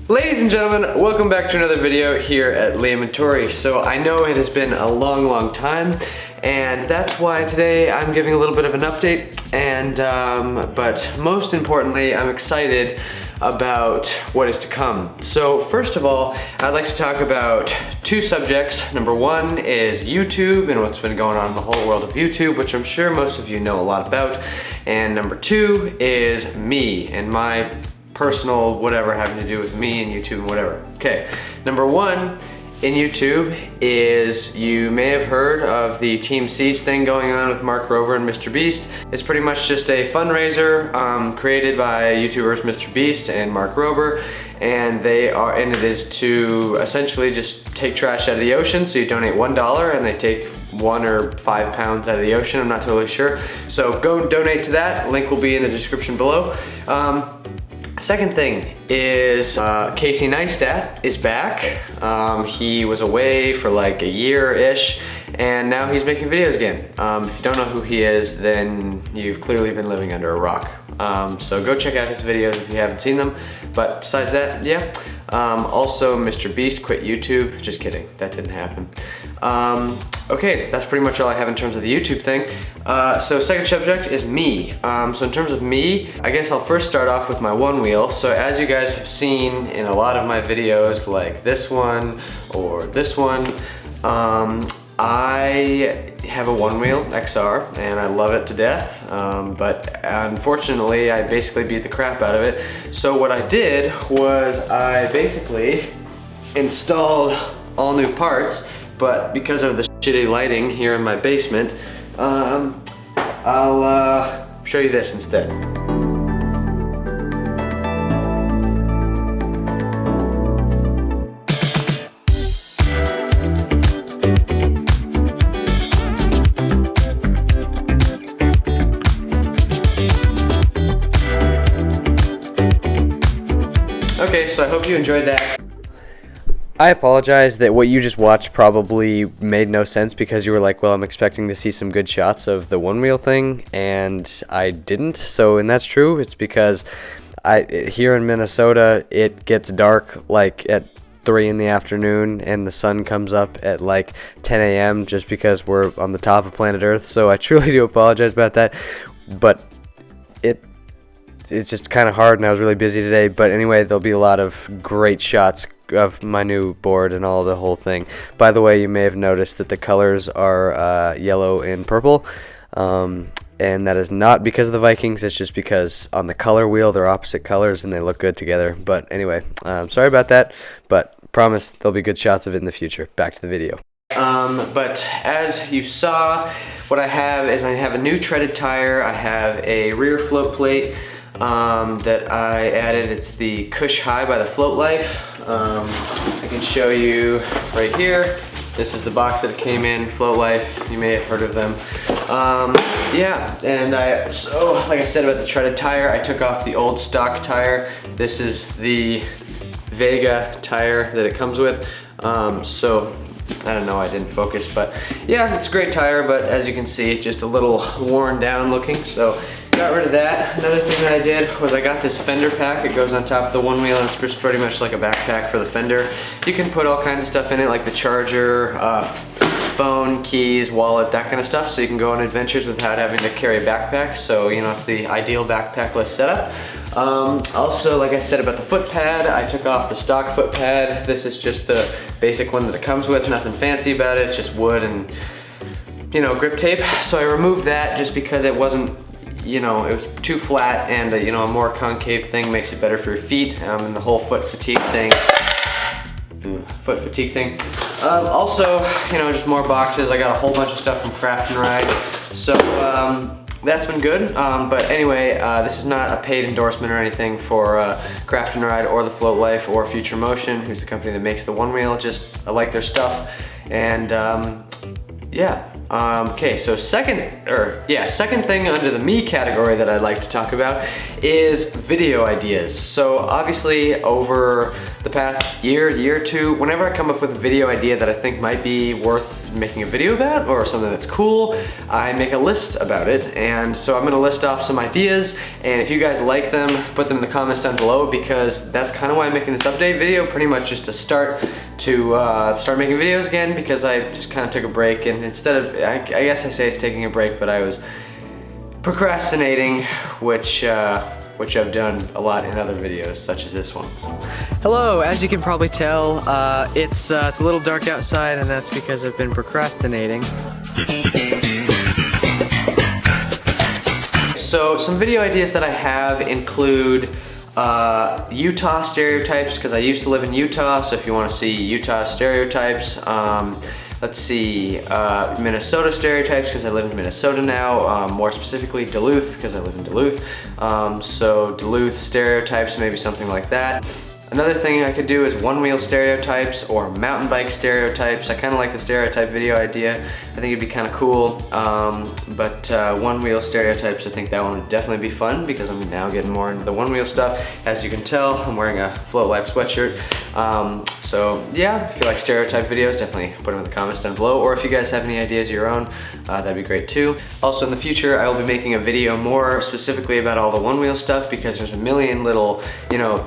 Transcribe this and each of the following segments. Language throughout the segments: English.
Ladies and gentlemen, welcome back to another video here at Liam and Tori. So I know it has been a long time, and that's why today I'm giving a little bit of an update. And but most importantly, I'm excited about what is to come. So first of all, I'd like to talk about two subjects. Number one is YouTube and what's been going on in the whole world of YouTube, which I'm sure most of you know a lot about. And number two is me and my personal whatever having to do with me and YouTube and whatever. Okay, number one in YouTube is, you may have heard of the Team Seas thing going on with Mark Rober and Mr. Beast. It's pretty much just a fundraiser created by YouTubers Mr. Beast and Mark Rober, and it is to essentially just take trash out of the ocean. So you donate $1 and they take 1 or 5 pounds out of the ocean. I'm not totally sure. So go donate to that. Link will be in the description below. Second thing is Casey Neistat is back. He was away for like a year-ish, and now he's making videos again. If you don't know who he is, then you've clearly been living under a rock. So go check out his videos if you haven't seen them. But besides that, yeah. Also, Mr. Beast quit YouTube. Just kidding, that didn't happen. Okay, that's pretty much all I have in terms of the YouTube thing. So second subject is me. So in terms of me, I guess I'll first start off with my one wheel. So as you guys have seen in a lot of my videos, like this one or this one, I have a one wheel XR and I love it to death, but unfortunately I basically beat the crap out of it. So what I did was I basically installed all new parts, but because of the shitty lighting here in my basement, I'll show you this instead. Okay, so I hope you enjoyed that. I apologize that what you just watched probably made no sense because you were like, well, I'm expecting to see some good shots of the one wheel thing, and I didn't. So, and that's true. It's because here in Minnesota, it gets dark like at 3 in the afternoon and the sun comes up at like 10 a.m. just because we're on the top of planet Earth. So I truly do apologize about that, but it's just kind of hard and I was really busy today. But anyway, there'll be a lot of great shots of my new board and all the whole thing. By the way, you may have noticed that the colors are yellow and purple, and that is not because of the Vikings. It's just because on the color wheel they're opposite colors and they look good together. But anyway, sorry about that, but promise there'll be good shots of it in the future. Back to the video. But as you saw, what I have is I have a new treaded tire. I have a rear float plate that I added. It's the Cush High by the Float Life. I can show you right here. This is the box that it came in, Float Life. You may have heard of them. Yeah, and so like I said about the treaded tire, I took off the old stock tire. This is the Vega tire that it comes with. So I don't know, I didn't focus, but yeah, it's a great tire, but as you can see, just a little worn down looking. So got rid of that. Another thing that I did was I got this fender pack. It goes on top of the one wheel and it's just pretty much like a backpack for the fender. You can put all kinds of stuff in it, like the charger, phone, keys, wallet, that kind of stuff, so you can go on adventures without having to carry a backpack. So, you know, it's the ideal backpackless setup. Also, like I said about the foot pad, I took off the stock foot pad. This is just the basic one that it comes with, nothing fancy about it, just wood and, you know, grip tape. So I removed that just because it wasn't, you know, it was too flat, and you know, a more concave thing makes it better for your feet, and the whole foot fatigue thing. Also, you know, just more boxes. I got a whole bunch of stuff from Craft and Ride, so that's been good. But anyway, this is not a paid endorsement or anything for Craft and Ride or the Float Life or Future Motion, who's the company that makes the one wheel. Just I like their stuff, and yeah. Okay, so second thing under the me category that I'd like to talk about is video ideas. So obviously over the past year or two, whenever I come up with a video idea that I think might be worth making a video about or something that's cool, I make a list about it. And so I'm gonna list off some ideas, and if you guys like them, put them in the comments down below, because that's kind of why I'm making this update video, pretty much just to start making videos again, because I just kind of took a break, and instead of, I guess I say it's taking a break, but I was procrastinating, which I've done a lot in other videos, such as this one. Hello, as you can probably tell, it's a little dark outside, and that's because I've been procrastinating. So some video ideas that I have include Utah stereotypes, because I used to live in Utah, so if you want to see Utah stereotypes, let's see, Minnesota stereotypes, because I live in Minnesota now, more specifically Duluth, because I live in Duluth, so Duluth stereotypes, maybe something like that. Another thing I could do is one-wheel stereotypes or mountain bike stereotypes. I kind of like the stereotype video idea. I think it'd be kind of cool, but one-wheel stereotypes, I think that one would definitely be fun, because I'm now getting more into the one-wheel stuff. As you can tell, I'm wearing a Float Life sweatshirt. So yeah, if you like stereotype videos, definitely put them in the comments down below, or if you guys have any ideas of your own, that'd be great too. Also in the future, I will be making a video more specifically about all the one-wheel stuff, because there's a million little,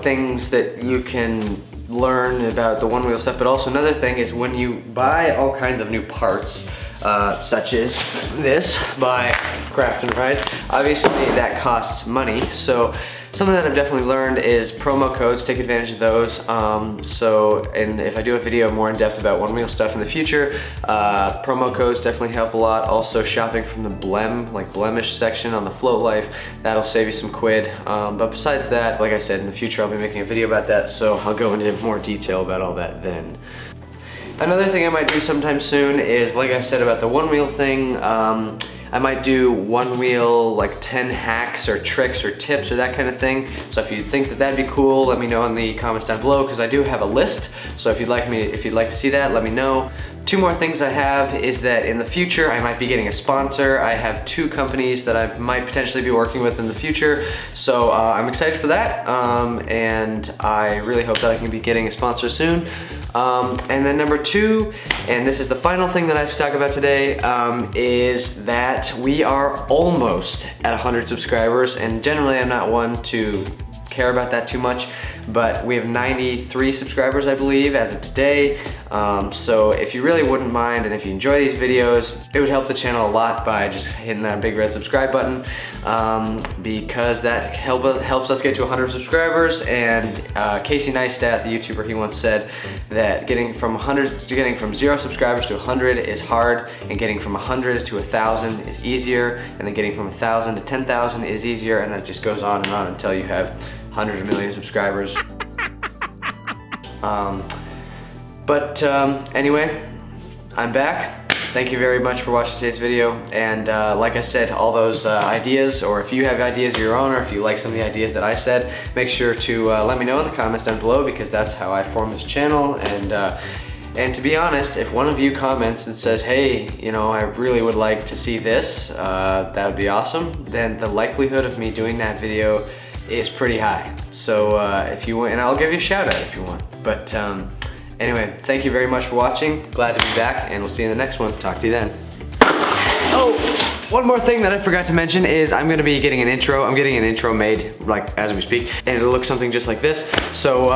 things that you can learn about the one-wheel stuff. But also another thing is, when you buy all kinds of new parts, such as this by Craft and Ride, obviously that costs money. So something that I've definitely learned is promo codes. Take advantage of those. And if I do a video more in depth about one-wheel stuff in the future, promo codes definitely help a lot. Also shopping from the blemish section on the Float Life, that'll save you some quid. But besides that, like I said, in the future I'll be making a video about that, so I'll go into more detail about all that then. Another thing I might do sometime soon is, like I said about the one-wheel thing, I might do one-wheel, like 10 hacks or tricks or tips or that kind of thing. So if you think that that'd be cool, let me know in the comments down below, because I do have a list. So if you'd like to see that, let me know. Two more things I have is that in the future I might be getting a sponsor. I have 2 companies that I might potentially be working with in the future, so I'm excited for that, and I really hope that I can be getting a sponsor soon. And then number 2, and this is the final thing that I have to talk about today, is that we are almost at 100 subscribers, and generally I'm not one to care about that too much, but we have 93 subscribers, I believe, as of today. So if you really wouldn't mind, and if you enjoy these videos, it would help the channel a lot by just hitting that big red subscribe button, because that helps us get to 100 subscribers. And Casey Neistat, the YouTuber, he once said that getting from 0 subscribers to 100 is hard, and getting from 100 to 1,000 is easier, and then getting from 1,000 to 10,000 is easier, and that just goes on and on until you have hundreds of million subscribers. Anyway, I'm back. Thank you very much for watching today's video, and like I said, all those ideas, or if you have ideas of your own, or if you like some of the ideas that I said, make sure to let me know in the comments down below, because that's how I form this channel. And to be honest, if one of you comments and says, hey, I really would like to see this, that would be awesome, then the likelihood of me doing that video is pretty high. So if you want, and I'll give you a shout out if you want. But anyway, thank you very much for watching. Glad to be back, and we'll see you in the next one. Talk to you then. Oh, one more thing that I forgot to mention is I'm gonna be getting an intro. I'm getting an intro made, like, as we speak, and it'll look something just like this. So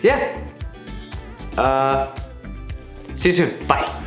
yeah. See you soon. Bye.